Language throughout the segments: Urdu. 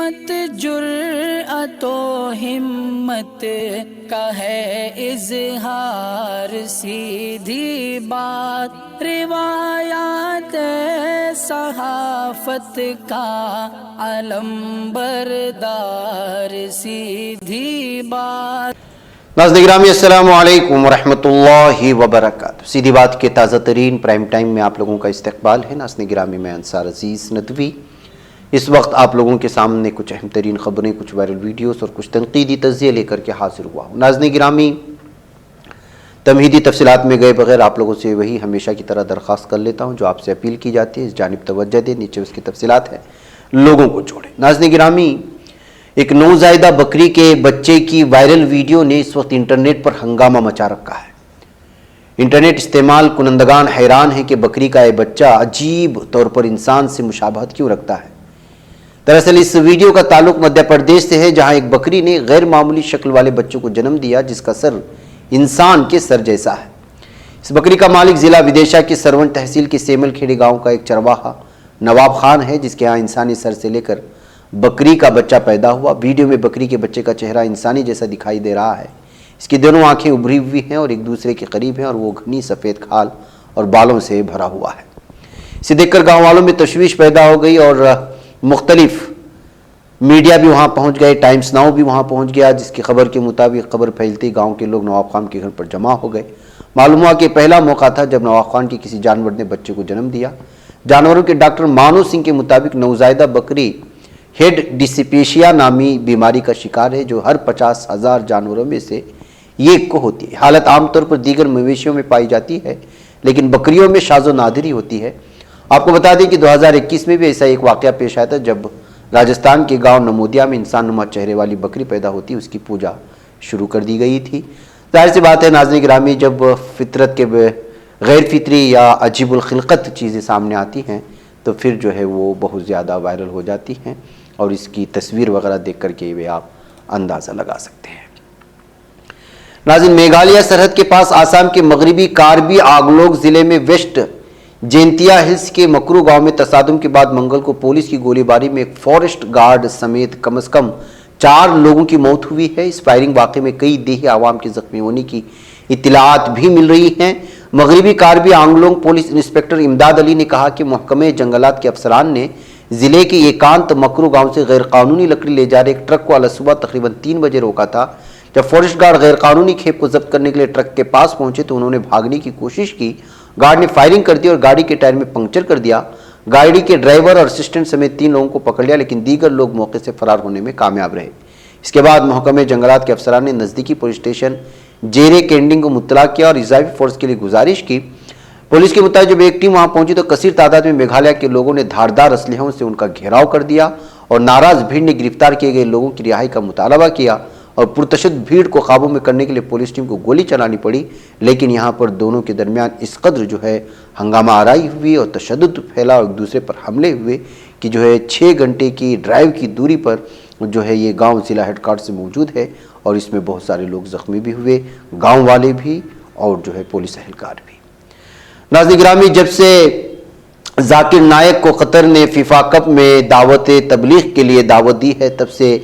مت جرأت و ہمت کا ہے اظہار، سیدھی بات روایات صحافت کا علم بردار، سیدھی بات۔ ناظرین گرامی السلام علیکم ورحمۃ اللہ وبرکاتہ۔ سیدھی بات کے تازہ ترین پرائم ٹائم میں آپ لوگوں کا استقبال ہے۔ ناظرین گرامی میں انصار عزیز ندوی اس وقت آپ لوگوں کے سامنے کچھ اہم ترین خبریں، کچھ وائرل ویڈیوز اور کچھ تنقیدی تجزیے لے کر کے حاضر ہوا ہوں۔ ناظرین گرامی تمہیدی تفصیلات میں گئے بغیر آپ لوگوں سے وہی ہمیشہ کی طرح درخواست کر لیتا ہوں جو آپ سے اپیل کی جاتی ہے، اس جانب توجہ دیں، نیچے اس کی تفصیلات ہیں، لوگوں کو جوڑیں۔ ناظرین گرامی ایک نوزائیدہ بکری کے بچے کی وائرل ویڈیو نے اس وقت انٹرنیٹ پر ہنگامہ مچا رکھا ہے۔ انٹرنیٹ استعمال کنندگان حیران ہیں کہ بکری کا یہ بچہ عجیب طور پر انسان سے مشابہت کیوں رکھتا ہے۔ دراصل اس ویڈیو کا تعلق مدھیہ پردیش سے ہے، جہاں ایک بکری نے غیر معمولی شکل والے بچوں کو جنم دیا جس کا سر انسان کے سر جیسا ہے۔ اس بکری کا مالک ضلع ودیشا کے سرون تحصیل کے سیمل کھیڑی گاؤں کا ایک چرواہا نواب خان ہے، جس کے ہاں انسانی سر سے لے کر بکری کا بچہ پیدا ہوا۔ ویڈیو میں بکری کے بچے کا چہرہ انسانی جیسا دکھائی دے رہا ہے۔ اس کی دونوں آنکھیں ابھری ہوئی ہیں اور ایک دوسرے کے قریب ہیں اور وہ گھنی سفید کھال اور بالوں سے بھرا ہوا ہے۔ اسے دیکھ کر گاؤں والوں میں تشویش پیدا ہو گئی اور مختلف میڈیا بھی وہاں پہنچ گئے، ٹائمز ناؤ بھی وہاں پہنچ گیا، جس کی خبر کے مطابق خبر پھیلتی گاؤں کے لوگ نواب خان کے گھر پر جمع ہو گئے۔ معلوم ہوا کہ پہلا موقع تھا جب نواب خان کے کسی جانور نے بچے کو جنم دیا۔ جانوروں کے ڈاکٹر مانو سنگھ کے مطابق نوزائیدہ بکری ہیڈ ڈسپیشیا نامی بیماری کا شکار ہے، جو ہر 50,000 جانوروں میں سے ایک کو ہوتی ہے۔ حالت عام طور پر دیگر مویشیوں میں پائی جاتی ہے لیکن بکریوں میں شاذ و نادر ہی ہوتی ہے۔ آپ کو بتا دیں کہ 2021 میں بھی ایسا ایک واقعہ پیش آیا تھا جب راجستھان کے گاؤں نمودیا میں انسان نما چہرے والی بکری پیدا ہوتی، اس کی پوجا شروع کر دی گئی تھی۔ ظاہر سی بات ہے ناظرین گرامی، جب فطرت کے غیر فطری یا عجیب الخلقت چیزیں سامنے آتی ہیں تو پھر جو ہے وہ بہت زیادہ وائرل ہو جاتی ہیں اور اس کی تصویر وغیرہ دیکھ کر کے بھی آپ اندازہ لگا سکتے ہیں۔ ناظرین میگھالیہ سرحد کے پاس آسام کے مغربی کاربی آنگلونگ ضلع میں ویسٹ جینتیا ہلز کے مکرو گاؤں میں تصادم کے بعد منگل کو پولیس کی گولی باری میں ایک فورسٹ گارڈ سمیت کم از کم 4 لوگوں کی موت ہوئی ہے۔ اس فائرنگ واقعے میں کئی دیہی عوام کے زخمی ہونے کی اطلاعات بھی مل رہی ہیں۔ مغربی کاربی آنگلونگ پولیس انسپکٹر امداد علی نے کہا کہ محکمہ جنگلات کے افسران نے ضلع کے ایکانت مکرو گاؤں سے غیر قانونی لکڑی لے جا رہے ایک ٹرک کو آج صبح تقریباً 3 بجے روکا تھا۔ جب فورسٹ گارڈ غیر قانونی کھیپ کو ضبط کرنے کے لیے ٹرک کے پاس پہنچے تو انہوں نے بھاگنے کی کوشش کی۔ گارڈ نے فائرنگ کر دی اور گاڑی کے ٹائر میں پنکچر کر دیا۔ گاڑی کے ڈرائیور اور اسسٹنٹ سمیت 3 لوگوں کو پکڑ لیا لیکن دیگر لوگ موقع سے فرار ہونے میں کامیاب رہے۔ اس کے بعد محکمہ جنگلات کے افسران نے نزدیکی پولیس اسٹیشن جیرے کینڈنگ کو مطلع کیا اور اضافی فورس کے لیے گزارش کی۔ پولیس کے مطابق جب ایک ٹیم وہاں پہنچی تو کثیر تعداد میں میگھالیہ کے لوگوں نے دھاردار اسلحوں سے ان کا گھیراؤ کر دیا اور ناراض بھیڑ نے گرفتار کیے گئے لوگوں کی رہائی کا مطالبہ کیا اور پرتشدد بھیڑ کو قابو میں کرنے کے لیے پولیس ٹیم کو گولی چلانی پڑی، لیکن یہاں پر دونوں کے درمیان اس قدر جو ہے ہنگامہ آرائی ہوئی اور تشدد پھیلا اور ایک دوسرے پر حملے ہوئے کہ جو ہے 6 گھنٹے کی ڈرائیو کی دوری پر جو ہے یہ گاؤں ضلع ہیڈ کوارٹر سے موجود ہے اور اس میں بہت سارے لوگ زخمی بھی ہوئے، گاؤں والے بھی اور جو ہے پولیس اہلکار بھی۔ ناظرین گرامی جب سے ذاکر نائک کو قطر نے فیفا کپ میں دعوت تبلیغ کے لیے دعوت دی ہے تب سے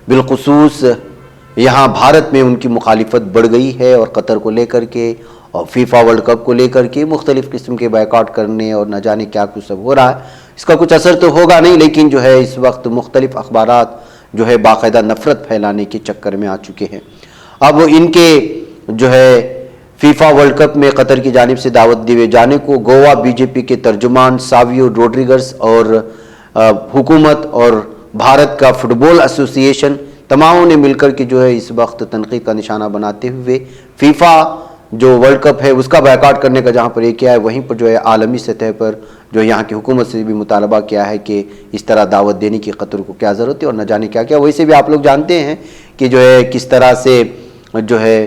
بالخصوص یہاں بھارت میں ان کی مخالفت بڑھ گئی ہے اور قطر کو لے کر کے اور فیفا ورلڈ کپ کو لے کر کے مختلف قسم کے بائیکاٹ کرنے اور نہ جانے کیا کچھ سب ہو رہا ہے۔ اس کا کچھ اثر تو ہوگا نہیں لیکن جو ہے اس وقت مختلف اخبارات جو ہے باقاعدہ نفرت پھیلانے کے چکر میں آ چکے ہیں۔ اب ان کے جو ہے فیفا ورلڈ کپ میں قطر کی جانب سے دعوت دیے جانے کو گوا بی جے پی کے ترجمان ساویو روڈریگز اور حکومت اور بھارت کا فٹ بال ایسوسی ایشن تماموں نے مل کر کے جو ہے اس وقت تنقید کا نشانہ بناتے ہوئے فیفا جو ورلڈ کپ ہے اس کا بائیکاٹ کرنے کا جہاں پر یہ کیا ہے وہیں پر جو ہے عالمی سطح پر جو یہاں کی حکومت سے بھی مطالبہ کیا ہے کہ اس طرح دعوت دینے کی قطر کو کیا ضرورت ہے اور نہ جانے کیا کیا۔ ویسے بھی آپ لوگ جانتے ہیں کہ جو ہے کس طرح سے جو ہے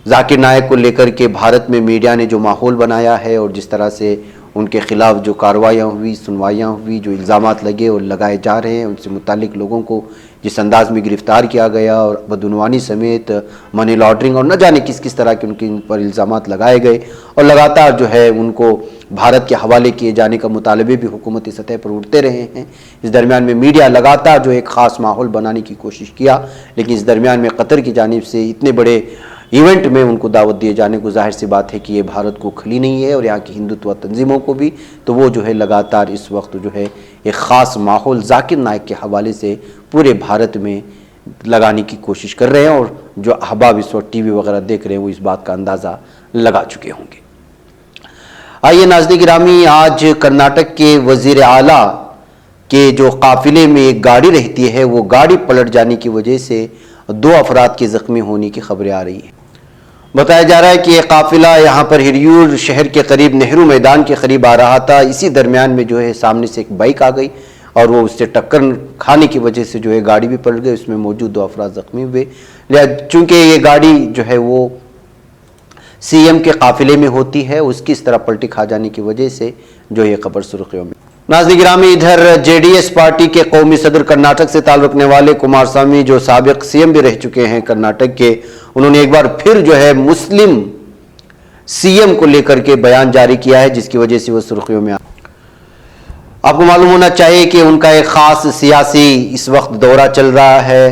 ذاکر نائک کو لے کر کے بھارت میں میڈیا نے جو ماحول بنایا ہے اور جس طرح سے ان کے خلاف جو کارروائیاں ہوئی، سنوائیاں ہوئی، جو الزامات لگے اور لگائے جا رہے ہیں، ان سے متعلق لوگوں کو جس انداز میں گرفتار کیا گیا اور بدعنوانی سمیت منی لانڈرنگ اور نہ جانے کس کس طرح کے ان پر الزامات لگائے گئے، اور لگاتار جو ہے ان کو بھارت کے حوالے کیے جانے کا مطالبے بھی حکومتی سطح پر اٹھتے رہے ہیں۔ اس درمیان میں میڈیا لگاتار جو ایک خاص ماحول بنانے کی کوشش کیا، لیکن اس درمیان میں قطر کی جانب سے اتنے بڑے ایونٹ میں ان کو دعوت دیے جانے کو ظاہر سی بات ہے کہ یہ بھارت کو کھلی نہیں ہے، اور یہاں کی ہندوتوا تنظیموں کو بھی، تو وہ جو ہے لگاتار اس وقت جو ہے ایک خاص ماحول ذاکر نائک کے حوالے سے پورے بھارت میں لگانے کی کوشش کر رہے ہیں، اور جو احباب اس وقت ٹی وی وغیرہ دیکھ رہے ہیں وہ اس بات کا اندازہ لگا چکے ہوں گے۔ آئیے ناظرین گرامی، آج کرناٹک کے وزیر اعلیٰ کے جو قافلے میں ایک گاڑی رہتی ہے، وہ گاڑی پلٹ جانے کی وجہ سے 2 افراد کے زخمی ہونے کی خبریں آ رہی ہیں۔ بتایا جا رہا ہے کہ یہ قافلہ یہاں پر ہریور شہر کے قریب نہرو میدان کے قریب آ رہا تھا، اسی درمیان میں جو ہے سامنے سے ایک بائک آ گئی اور وہ اس سے ٹکر کھانے کی وجہ سے جو ہے گاڑی بھی پلٹ گئی، اس میں موجود 2 افراد زخمی ہوئے۔ چونکہ یہ گاڑی جو ہے وہ سی ایم کے قافلے میں ہوتی ہے، اس کی اس طرح پلٹی کھا جانے کی وجہ سے جو یہ خبر سرخیوں میں۔ ناظرین گرامی، ادھر جے ڈی ایس پارٹی کے قومی صدر کرناٹک سے تعلق رکھنے والے کمار سوامی، جو سابق سی ایم بھی رہ چکے ہیں کرناٹک کے، انہوں نے ایک بار پھر جو ہے مسلم سی ایم کو لے کر کے بیان جاری کیا ہے، جس کی وجہ سے وہ سرخیوں میں آپ کو معلوم ہونا چاہیے کہ ان کا ایک خاص سیاسی اس وقت دورہ چل رہا ہے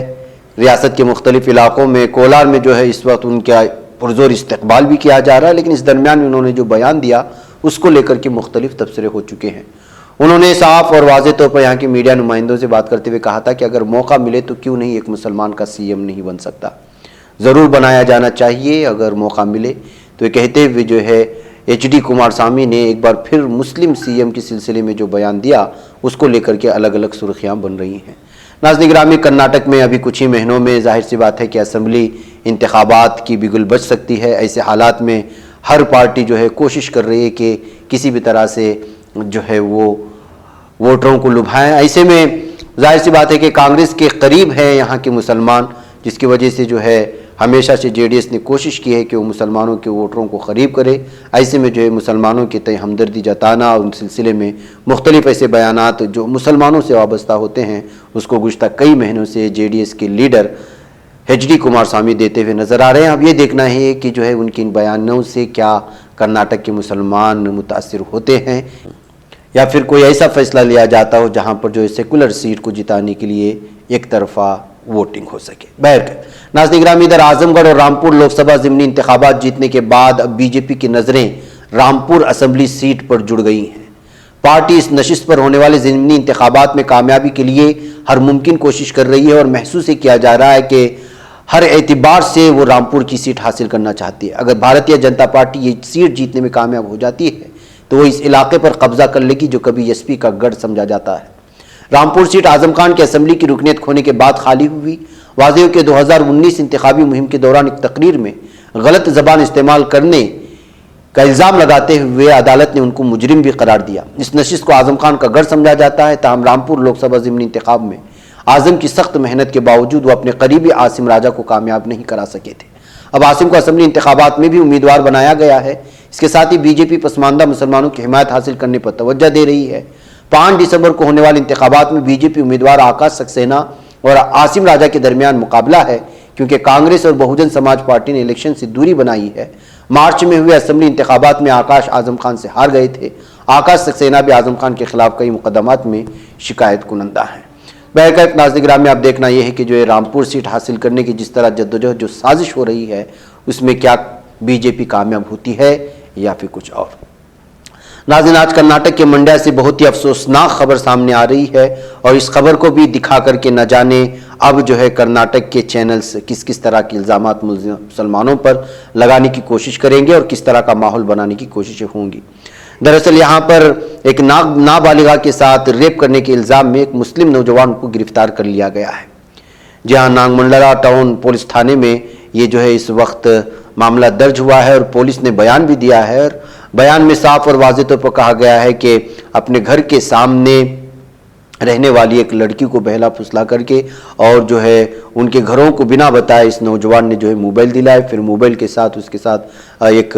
ریاست کے مختلف علاقوں میں۔ کولار میں جو ہے اس وقت ان کا پرزور استقبال بھی کیا جا رہا ہے، لیکن اس درمیان میں انہوں نے جو بیان دیا اس کو لے کر کے مختلف تبصرے ہو چکے ہیں۔ انہوں نے صاف اور واضح طور پر یہاں کے میڈیا نمائندوں سے بات کرتے ہوئے کہا تھا کہ اگر موقع ملے تو کیوں نہیں ایک مسلمان کا سی ایم نہیں بن سکتا، ضرور بنایا جانا چاہیے اگر موقع ملے۔ تو یہ کہتے ہوئے جو ہے ایچ ڈی کمار سوامی نے ایک بار پھر مسلم سی ایم کے سلسلے میں جو بیان دیا اس کو لے کر کے الگ الگ سرخیاں بن رہی ہیں۔ ناظرین گرامی، کرناٹک میں ابھی کچھ ہی مہینوں میں ظاہر سی بات ہے کہ اسمبلی انتخابات کی بگل بچ سکتی ہے۔ ایسے حالات میں ہر پارٹی جو ہے کوشش کر رہی ہے کہ کسی بھی طرح سے جو ہے وہ ووٹروں کو لبھائیں۔ ایسے میں ظاہر سی بات ہے کہ کانگریس کے قریب ہیں یہاں کے مسلمان، جس کی وجہ سے جو ہے ہمیشہ سے جے ڈی ایس نے کوشش کی ہے کہ وہ مسلمانوں کے ووٹروں کو قریب کرے۔ ایسے میں جو ہے مسلمانوں کے تئیں ہمدردی جتانا اور ان سلسلے میں مختلف ایسے بیانات جو مسلمانوں سے وابستہ ہوتے ہیں اس کو گزشتہ کئی مہینوں سے جے ڈی ایس کے leader H D Kumaraswamy دیتے ہوئے نظر آ رہے ہیں۔ اب یہ دیکھنا ہے کہ جو ہے ان کی ان بیانوں سے کیا کرناٹک کے مسلمان متاثر ہوتے ہیں، یا پھر کوئی ایسا فیصلہ لیا جاتا ہو جہاں پر جو سیکولر سیٹ کو جتانے کے لیے ایک طرفہ ووٹنگ ہو سکے۔ بہرکیف ناظرین گرامی، ادھر اعظم گڑھ اور رامپور لوک سبھا ضمنی انتخابات جیتنے کے بعد اب بی جے پی کی نظریں رامپور اسمبلی سیٹ پر جڑ گئی ہیں۔ پارٹی اس نشست پر ہونے والے ضمنی انتخابات میں کامیابی کے لیے ہر ممکن کوشش کر رہی ہے، اور محسوس کیا جا رہا ہے کہ ہر اعتبار سے وہ رامپور کی سیٹ حاصل کرنا چاہتی ہے۔ اگر بھارتیہ جنتا پارٹی یہ سیٹ جیتنے میں کامیاب ہو جاتی ہے تو وہ اس علاقے پر قبضہ کر لے گی جو کبھی ایس پی کا گڑھ سمجھا جاتا ہے۔ رامپور سیٹ اعظم خان کے اسمبلی کی رکنیت کھونے کے بعد خالی ہوئی۔ واضح ہو کہ 2019 انتخابی مہم کے دوران ایک تقریر میں غلط زبان استعمال کرنے کا الزام لگاتے ہوئے عدالت نے ان کو مجرم بھی قرار دیا۔ اس نشست کو اعظم خان کا گڑھ سمجھا جاتا ہے، تاہم رامپور لوک سبھا ضمنی انتخاب میں اعظم کی سخت محنت کے باوجود وہ اپنے قریبی عاصم راجہ کو کامیاب نہیں کرا سکے تھے۔ اب عاصم کو اسمبلی انتخابات میں بھی امیدوار بنایا گیا ہے۔ اس کے ساتھ ہی بی جے پی پسماندہ مسلمانوں کی حمایت حاصل کرنے پر توجہ دے رہی ہے۔ 5 دسمبر کو ہونے والے انتخابات میں بی جے پی امیدوار آکاش سکسینہ اور عاصم راجہ کے درمیان مقابلہ ہے، کیونکہ کانگریس اور بہوجن سماج پارٹی نے الیکشن سے دوری بنائی ہے۔ مارچ میں ہوئے اسمبلی انتخابات میں آکاش اعظم خان سے ہار گئے تھے۔ آکاش سکسینہ بھی اعظم خان کے خلاف کئی مقدمات میں شکایت کنندہ ہیں۔ بہرکیف ناظرین گرامی، آپ دیکھنا یہ ہے کہ جو رامپور سیٹ حاصل کرنے کی جس طرح جدوجہد جو سازش ہو رہی ہے اس میں کیا بی جے پی کامیاب ہوتی ہے یا پھر کچھ اور۔ ناظرین، آج کرناٹک کے منڈیا سے بہت ہی افسوسناک خبر سامنے آ رہی ہے، اور اس خبر کو بھی دکھا کر کے نہ جانے اب جو ہے کرناٹک کے چینلز کس طرح کے الزامات مسلمانوں پر لگانے کی کوشش کریں گے اور کس طرح کا ماحول بنانے کی کوششیں ہوں گی۔ دراصل یہاں پر ایک نابالغہ کے ساتھ ریپ کرنے کے الزام میں ایک مسلم نوجوان کو گرفتار کر لیا گیا ہے۔ جہاں نانگ منڈلا ٹاؤن پولیس تھانے میں یہ جو ہے اس وقت معاملہ درج ہوا ہے، اور پولیس نے بیان بھی دیا ہے، اور بیان میں صاف اور واضح طور پر کہا گیا ہے کہ اپنے گھر کے سامنے رہنے والی ایک لڑکی کو بہلا پھسلا کر کے اور جو ہے ان کے گھروں کو بنا بتائے اس نوجوان نے جو ہے موبائل دلایا، پھر موبائل کے ساتھ اس کے ساتھ ایک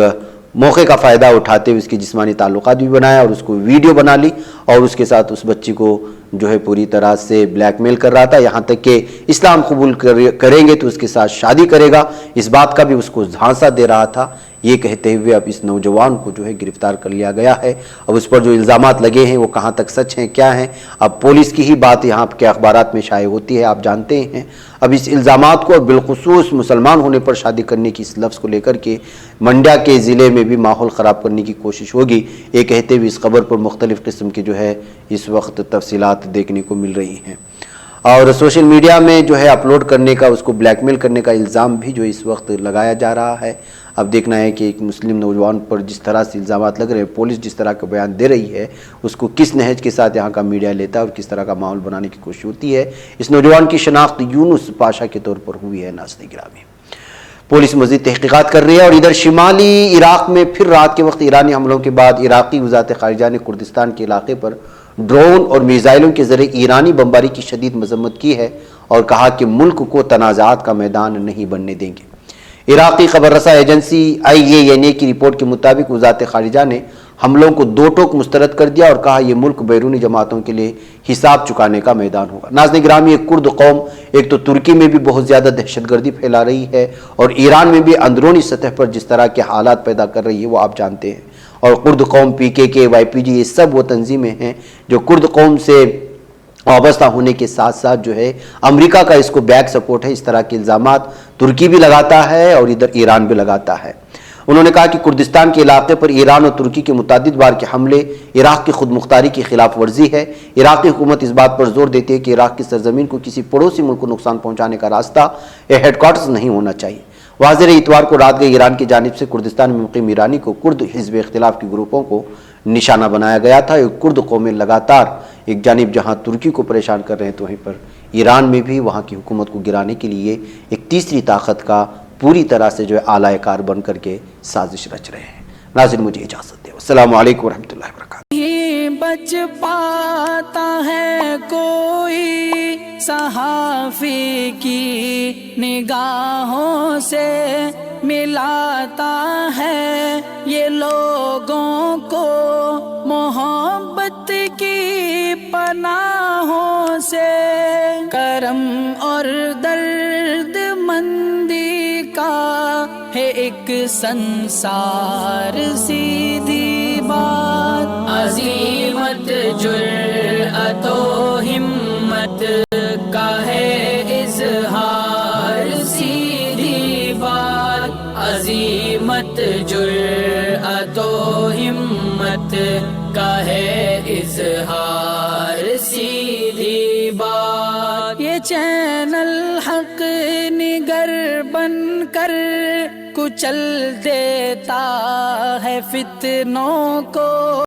موقع کا فائدہ اٹھاتے ہوئے اس کی جسمانی تعلقات بھی بنایا اور اس کو ویڈیو بنا لی اور اس کے ساتھ اس بچی کو جو ہے پوری طرح سے بلیک میل کر رہا تھا، یہاں تک کہ اسلام قبول کریں گے تو اس کے ساتھ شادی کرے گا، اس بات کا بھی اس کو جھانسا دے رہا تھا۔ یہ کہتے ہوئے اب اس نوجوان کو جو ہے گرفتار کر لیا گیا ہے۔ اب اس پر جو الزامات لگے ہیں وہ کہاں تک سچ ہیں، کیا ہیں، اب پولیس کی ہی بات یہاں کے اخبارات میں شائع ہوتی ہے، آپ جانتے ہیں۔ اب اس الزامات کو اور بالخصوص مسلمان ہونے پر شادی کرنے کی اس لفظ کو لے کر کے منڈیا کے ضلع میں بھی ماحول خراب کرنے کی کوشش ہوگی، یہ کہتے ہوئے اس خبر پر مختلف قسم کے جو ہے اس وقت تفصیلات دیکھنے کو مل رہی ہیں، اور سوشل میڈیا میں جو ہے اپلوڈ کرنے کا، اس کو بلیک میل کرنے کا الزام بھی جو اس وقت لگایا جا رہا ہے۔ اب دیکھنا ہے کہ ایک مسلم نوجوان پر جس طرح سے الزامات لگ رہے ہیں، پولیس جس طرح کا بیان دے رہی ہے، اس کو کس نہج کے ساتھ یہاں کا میڈیا لیتا ہے اور کس طرح کا ماحول بنانے کی کوشش ہوتی ہے۔ اس نوجوان کی شناخت یونس پاشا کے طور پر ہوئی ہے۔ ناظرین گرامی، پولیس مزید تحقیقات کر رہی ہے، اور ادھر شمالی عراق میں پھر رات کے وقت ایرانی حملوں کے بعد عراقی وزارت خارجہ نے کردستان کے علاقے پر ڈرون اور میزائلوں کے ذریعے ایرانی بمباری کی شدید مذمت کی ہے اور کہا کہ ملک کو تنازعات کا میدان نہیں بننے دیں گے۔ عراقی خبر رساں ایجنسی IANA کی رپورٹ کے مطابق وزارت خارجہ نے حملوں کو دو ٹوک مسترد کر دیا اور کہا یہ ملک بیرونی جماعتوں کے لیے حساب چکانے کا میدان ہوگا۔ ناظرین گرامی، ایک کرد قوم ایک تو ترکی میں بھی بہت زیادہ دہشت گردی پھیلا رہی ہے اور ایران میں بھی اندرونی سطح پر جس طرح کے حالات پیدا کر رہی ہے وہ آپ جانتے ہیں، اور کرد قوم PKK YPG یہ سب وہ تنظیمیں ہیں جو کرد قوم سے وابستہ ہونے کے ساتھ ساتھ جو ہے امریکہ کا اس کو بیک سپورٹ ہے۔ اس طرح کے الزامات ترکی بھی لگاتا ہے اور ادھر ایران بھی لگاتا ہے۔ انہوں نے کہا کہ کردستان کے علاقے پر ایران اور ترکی کے متعدد بار کے حملے عراق کی خود مختاری کی خلاف ورزی ہے۔ عراقی حکومت اس بات پر زور دیتی ہے کہ عراق کی سرزمین کو کسی پڑوسی ملک کو نقصان پہنچانے کا راستہ یا ہیڈ کوارٹرز نہیں ہونا چاہیے۔ واضح ہے، اتوار کو رات گئے ایران کی جانب سے کردستان میں مقیم ایرانی کو کرد حزب اختلاف کے گروپوں کو نشانہ بنایا گیا تھا۔ ایک کرد قومیں لگاتار ایک جانب جہاں ترکی کو پریشان کر رہے ہیں تو وہیں پر ایران میں بھی وہاں کی حکومت کو گرانے کے لیے ایک تیسری طاقت کا پوری طرح سے جو ہے آلائے کار بن کر کے سازش رچ رہے ہیں۔ ناظرین مجھے اجازت دے، السلام علیکم ورحمۃ اللہ وبرکاتہ۔ بچ پاتا ہے کوئی صحافی کی نگاہوں سے، ملاتا ہے یہ لوگوں کو محبت کی پناہوں سے، کرم اور درد مندی کا ہے ایک سنسار، سیدھی بات عظیمت جرأت و ہمت کا ہے اظہار، سیدھی بات عظیمت جرأت و ہمت کا ہے اظہار، سیدھی بات۔ یہ چینل حق نگر بن کر کچل دیتا ہے فتنوں کو،